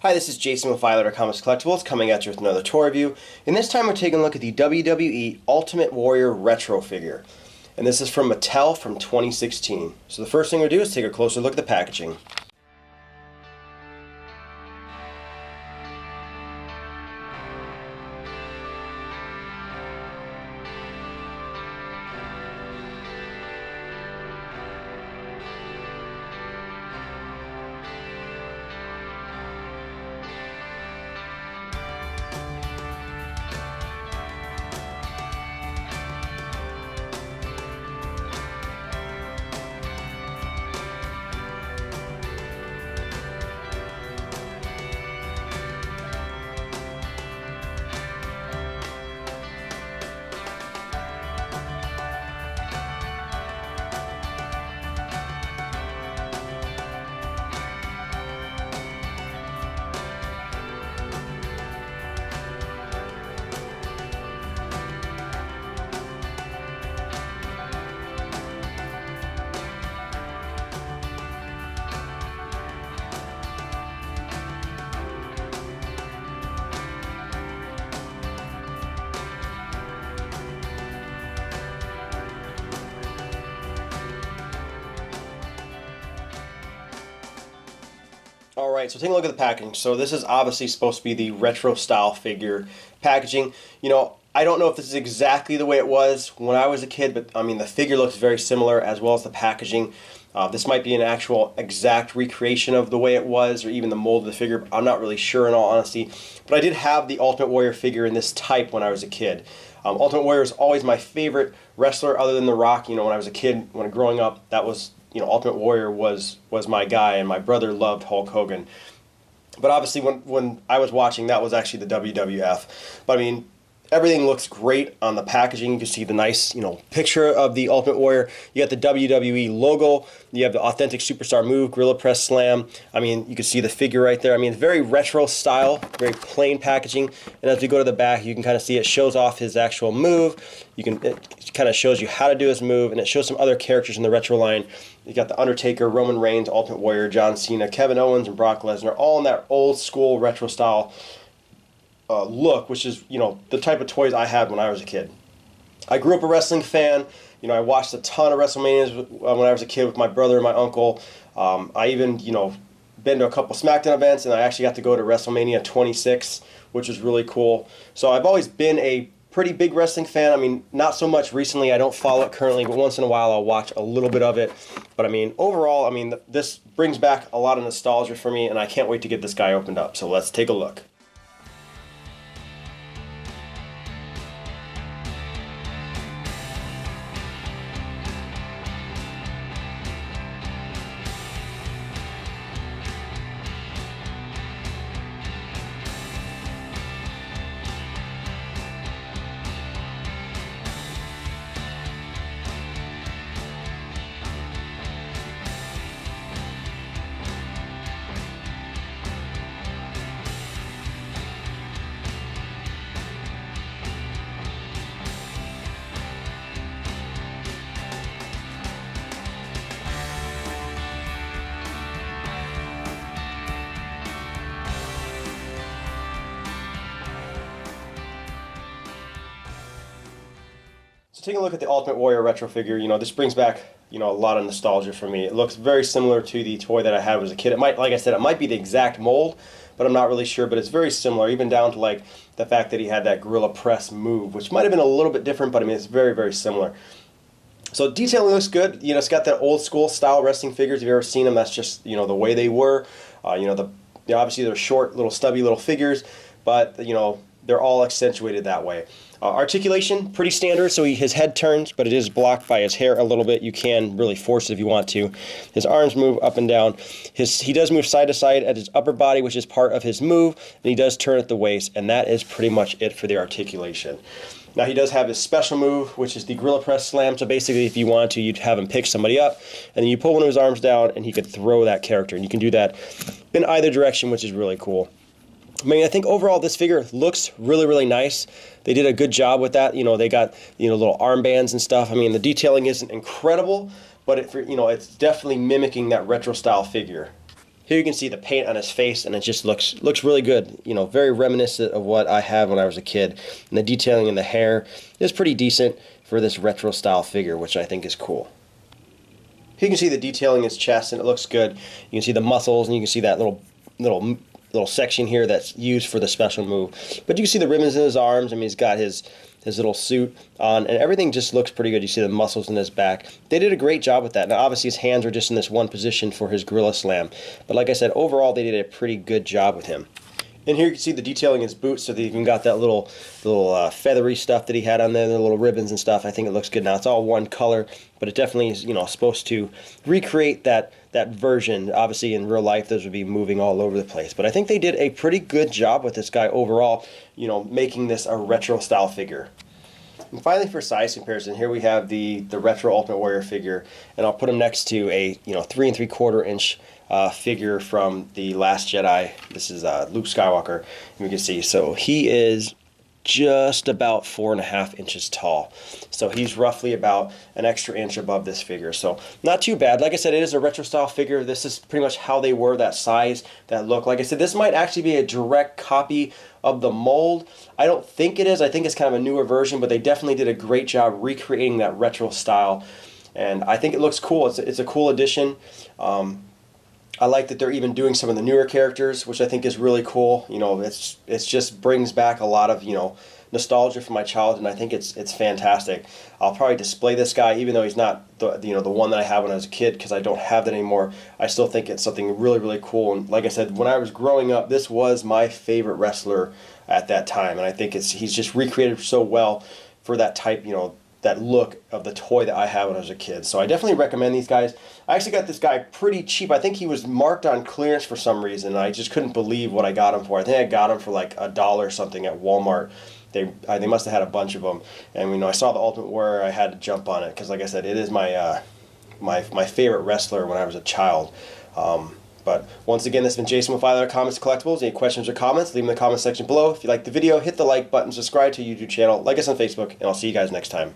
Hi, this is Jason with Violator Comics Collectibles coming at you with another toy review. And this time we're taking a look at the WWE Ultimate Warrior Retro figure. And this is from Mattel from 2016. So the first thing we'll do is take a closer look at the packaging. Alright, so taking a look at the packaging. So this is obviously supposed to be the retro style figure packaging. You know, I don't know if this is exactly the way it was when I was a kid, but I mean the figure looks very similar as well as the packaging. This might be an actual exact recreation of the way it was, or even the mold of the figure. I'm not really sure in all honesty. But I did have the Ultimate Warrior figure in this type when I was a kid. Ultimate Warrior is always my favorite wrestler other than The Rock. You know, when I was a kid, when growing up, that was, you know, Ultimate Warrior was my guy, and my brother loved Hulk Hogan. But obviously when I was watching, that was actually the WWF. But I mean, everything looks great on the packaging. You can see the nice, you know, picture of the Ultimate Warrior. You got the WWE logo. You have the authentic superstar move, Gorilla Press Slam. I mean, you can see the figure right there. I mean, it's very retro style, very plain packaging. And as we go to the back, you can kind of see it shows off his actual move. It kind of shows you how to do his move, and it shows some other characters in the retro line. You got the Undertaker, Roman Reigns, Ultimate Warrior, John Cena, Kevin Owens, and Brock Lesnar, all in that old school retro style look, which is, you know, the type of toys I had when I was a kid. I grew up a wrestling fan. You know, I watched a ton of WrestleManias when I was a kid with my brother and my uncle. I even, you know, been to a couple SmackDown events, and I actually got to go to WrestleMania 26, which was really cool. So I've always been a pretty big wrestling fan. I mean, not so much recently. I don't follow it currently, but once in a while I'll watch a little bit of it. But I mean, overall, I mean, this brings back a lot of nostalgia for me, and I can't wait to get this guy opened up. So let's take a look. So taking a look at the Ultimate Warrior retro figure, you know, this brings back, you know, a lot of nostalgia for me. It looks very similar to the toy that I had as a kid. It might, like I said, it might be the exact mold, but I'm not really sure. But it's very similar, even down to like the fact that he had that Gorilla Press move, which might have been a little bit different, but I mean, it's very, very similar. So detailing looks good. You know, it's got that old school style wrestling figures. If you've ever seen them, that's just, you know, the way they were. You know, obviously they're short, little stubby little figures, but you know, they're all accentuated that way. Articulation, pretty standard, so his head turns, but it is blocked by his hair a little bit. You can really force it if you want to. His arms move up and down. He does move side to side at his upper body, which is part of his move, and he does turn at the waist, and that is pretty much it for the articulation. Now he does have his special move, which is the Gorilla Press Slam. So basically, if you wanted to, you'd have him pick somebody up, and then you pull one of his arms down, and he could throw that character. And you can do that in either direction, which is really cool. I mean, I think overall this figure looks really, really nice. They did a good job with that. You know, they got, you know, little armbands and stuff. I mean, the detailing isn't incredible, but it's definitely mimicking that retro style figure. Here you can see the paint on his face, and it just looks really good. You know, very reminiscent of what I had when I was a kid. And the detailing in the hair is pretty decent for this retro style figure, which I think is cool. Here you can see the detailing in his chest, and it looks good. You can see the muscles, and you can see that little section here that's used for the special move. But you can see the ribbons in his arms. I mean, he's got his little suit on, and everything just looks pretty good. You see the muscles in his back. They did a great job with that. Now, obviously, his hands are just in this one position for his gorilla slam. But like I said, overall, they did a pretty good job with him. And here you can see the detailing in his boots, so they even got that little feathery stuff that he had on there, the little ribbons and stuff. I think it looks good. Now, it's all one color, but it definitely is, you know, supposed to recreate that version. Obviously, in real life, those would be moving all over the place. But I think they did a pretty good job with this guy overall, you know, making this a retro style figure. And finally, for size comparison, here we have the retro Ultimate Warrior figure, and I'll put him next to a 3 3/4 inch figure from The Last Jedi. This is Luke Skywalker, and we can see, so he is just about 4.5 inches tall. So he's roughly about an extra inch above this figure. So not too bad. Like I said, it is a retro style figure. This is pretty much how they were, that size, that look. Like I said, this might actually be a direct copy of the mold. I don't think it is. I think it's kind of a newer version, but they definitely did a great job recreating that retro style. And I think it looks cool. It's a cool addition. I like that they're even doing some of the newer characters, which I think is really cool. You know, it's just brings back a lot of, you know, nostalgia from my childhood, and I think it's fantastic. I'll probably display this guy, even though he's not the one that I had when I was a kid, because I don't have that anymore. I still think it's something really, really cool. And like I said, when I was growing up, this was my favorite wrestler at that time, and I think he's just recreated so well for that type, you know, that look of the toy that I had when I was a kid. So I definitely recommend these guys. I actually got this guy pretty cheap. I think he was marked on clearance for some reason, and I just couldn't believe what I got him for. I think I got him for like $1 or something at Walmart. They must have had a bunch of them, and you know, I saw the Ultimate Warrior, I had to jump on it, because like I said, it is my my favorite wrestler when I was a child. But once again, this has been Jason with Violator Comics Collectibles. Any questions or comments, leave them in the comment section below. If you like the video, hit the like button, subscribe to the YouTube channel, like us on Facebook, and I'll see you guys next time.